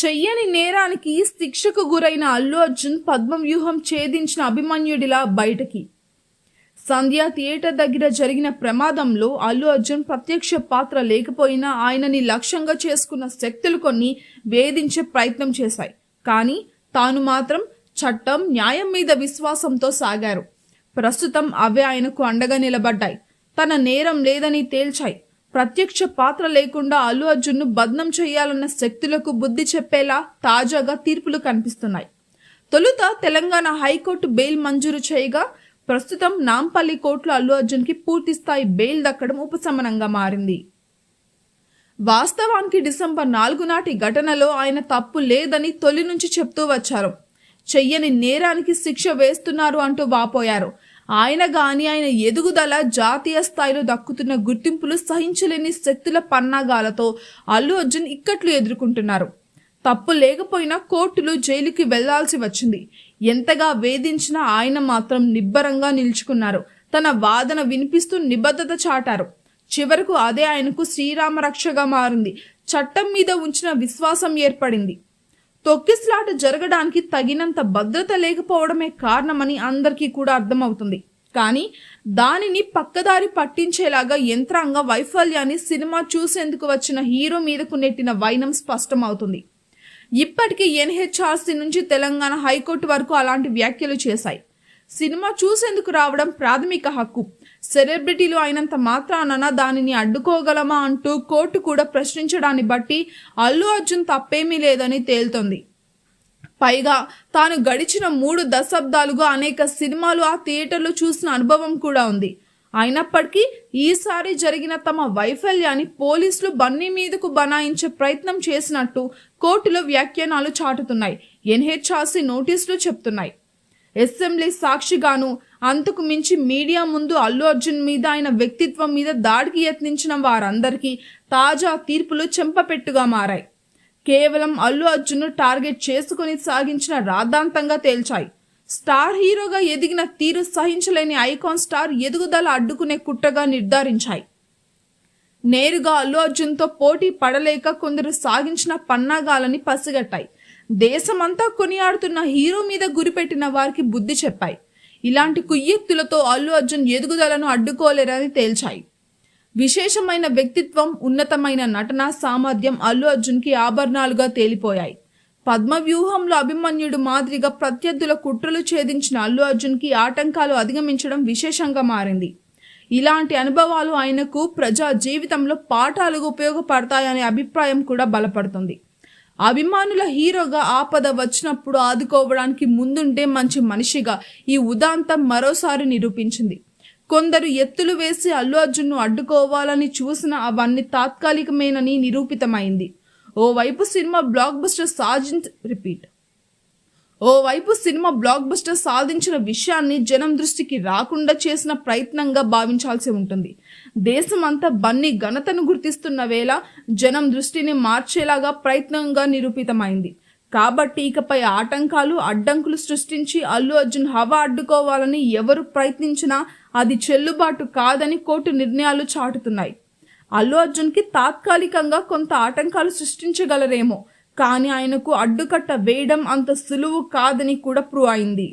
చెయ్యని నేరానికి శిక్షకు గురైన అల్లు అర్జున్ పద్మవ్యూహం ఛేదించిన అభిమన్యుడిలా బయటకి. సంధ్య థియేటర్ దగ్గర జరిగిన ప్రమాదంలో అల్లు అర్జున్ ప్రత్యక్ష పాత్ర లేకపోయినా ఆయనని లక్ష్యంగా చేసుకున్న శక్తులు కొన్ని వేధించే ప్రయత్నం చేశాయి. కానీ తాను మాత్రం చట్టం, న్యాయం మీద విశ్వాసంతో సాగారు. ప్రస్తుతం అవే ఆయనకు అండగా నిలబడ్డాయి. తన నేరం లేదని తేల్చాయి. ప్రత్యక్ష పాత్ర లేకుండా అల్లు అర్జున్ను బద్నం చేయాలన్న శక్తులకు బుద్ధి చెప్పేలా తాజాగా తీర్పులు కనిపిస్తున్నాయి. తొలుత తెలంగాణ హైకోర్టు బెయిల్ మంజూరు చేయగా ప్రస్తుతం నాంపల్లి కోర్టులో అల్లు అర్జున్కి పూర్తిస్థాయి బెయిల్ దక్కడం ఉపశమనంగా మారింది. వాస్తవానికి డిసెంబర్ 4 నాటి ఘటనలో ఆయన తప్పు లేదని తొలి నుంచి చెప్తూ వచ్చారు. చెయ్యని నేరానికి శిక్ష వేస్తున్నారు అంటూ వాపోయారు. ఆయన ఎదుగుదల, జాతీయ స్థాయిలో దక్కుతున్న గుర్తింపులు సహించలేని శక్తుల పన్నాగాలతో అల్లు అర్జున్ ఇక్కట్లు ఎదుర్కొంటున్నారు. తప్పు లేకపోయినా కోర్టులు, జైలుకి వెళ్లాల్సి వచ్చింది. ఎంతగా వేధించినా ఆయన మాత్రం నిబ్బరంగా నిల్చుకున్నారు. తన వాదన వినిపిస్తూ నిబద్ధత చాటారు. చివరకు అదే ఆయనకు శ్రీరామ రక్షగా మారింది. చట్టం మీద ఉంచిన విశ్వాసం ఏర్పడింది. తొక్కిస్లాట జరగడానికి తగినంత భద్రత లేకపోవడమే కారణమని అందరికీ కూడా అర్థమవుతుంది. కానీ దానిని పక్కదారి పట్టించేలాగా యంత్రాంగ వైఫల్యాన్ని సినిమా చూసేందుకు వచ్చిన హీరో మీదకు నెట్టిన వైనం స్పష్టమవుతుంది. ఇప్పటికీ ఎన్హెచ్ఆర్సీ నుంచి తెలంగాణ హైకోర్టు వరకు అలాంటి వ్యాఖ్యలు చేశాయి. సినిమా చూసేందుకు రావడం ప్రాథమిక హక్కు. సెలబ్రిటీలు అయినంత మాత్రాన దానిని అడ్డుకోగలమా అంటూ కోర్టు కూడా ప్రశ్నించడాన్ని బట్టి అల్లు అర్జున్ తప్పేమీ లేదని తేలుతోంది. పైగా తాను గడిచిన 3 దశాబ్దాలుగా అనేక సినిమాలు ఆ థియేటర్లో చూసిన అనుభవం కూడా ఉంది. అయినప్పటికీ ఈసారి జరిగిన తమ వైఫల్యాన్ని పోలీసులు బన్నీ మీదకు బనాయించే ప్రయత్నం చేసినట్టు కోర్టులో వ్యాఖ్యానాలు చాటుతున్నాయి. ఎన్హెచ్ఆర్సీ నోటీసులు చెప్తున్నాయి. అసెంబ్లీ సాక్షిగాను, అంతకు మించి మీడియా ముందు అల్లు అర్జున్ మీద, ఆయన వ్యక్తిత్వం మీద దాడికి యత్నించిన వారందరికీ తాజా తీర్పులు చెంపపెట్టుగా మారాయి. కేవలం అల్లు అర్జున్ను టార్గెట్ చేసుకుని సాగించిన రాద్ధాంతంగా తేల్చాయి. స్టార్ హీరోగా ఎదిగిన తీరు సహించలేని ఐకాన్ స్టార్ ఎదుగుదల అడ్డుకునే కుట్రగా నిర్ధారించాయి. నేరుగా అల్లు అర్జున్తో పోటీ పడలేక కొందరు సాగించిన పన్నాగాలని పసిగట్టాయి. దేశమంతా కొనియాడుతున్న హీరో మీద గురిపెట్టిన వారికి బుద్ధి చెప్పాయి. ఇలాంటి కుయ్యెత్తులతో అల్లు అర్జున్ ఎదుగుదలను అడ్డుకోలేరని తేల్చాయి. విశేషమైన వ్యక్తిత్వం, ఉన్నతమైన నటన సామర్థ్యం అల్లు అర్జున్కి ఆభరణాలుగా తేలిపోయాయి. పద్మవ్యూహంలో అభిమన్యుడు మాదిరిగా ప్రత్యర్థుల కుట్రలు ఛేదించిన అల్లు అర్జున్కి ఆటంకాలు అధిగమించడం విశేషంగా మారింది. ఇలాంటి అనుభవాలు ఆయనకు ప్రజా జీవితంలో పాఠాలుగా ఉపయోగపడతాయనే అభిప్రాయం కూడా బలపడుతుంది. అభిమానుల హీరోగా ఆపద వచ్చినప్పుడు ఆదుకోవడానికి ముందుంటే మంచి మనిషిగా ఈ ఉదాంతం మరోసారి నిరూపించింది. కొందరు ఎత్తులు వేసి అల్లు అర్జున్ను అడ్డుకోవాలని చూసినా అవన్నీ తాత్కాలికమేనని నిరూపితమైంది. ఓవైపు సినిమా బ్లాక్ బస్టర్ సాధించిన విషయాన్ని జనం దృష్టికి రాకుండా చేసిన ప్రయత్నంగా భావించాల్సి ఉంటుంది. దేశమంతా బన్నీ ఘనతను గుర్తిస్తున్న వేళ జనం దృష్టిని మార్చేలాగా ప్రయత్నంగా నిరూపితమైంది. కాబట్టి ఇకపై ఆటంకాలు, అడ్డంకులు సృష్టించి అల్లు అర్జున్ హవా అడ్డుకోవాలని ఎవరు ప్రయత్నించినా అది చెల్లుబాటు కాదని కోర్టు నిర్ణయాలు చాటుతున్నాయి. అల్లు అర్జున్కి తాత్కాలికంగా కొంత ఆటంకాలు సృష్టించగలరేమో, కానీ ఆయనకు అడ్డుకట్ట వేయడం అంత సులువు కాదని కూడా ప్రూవ్ అయింది.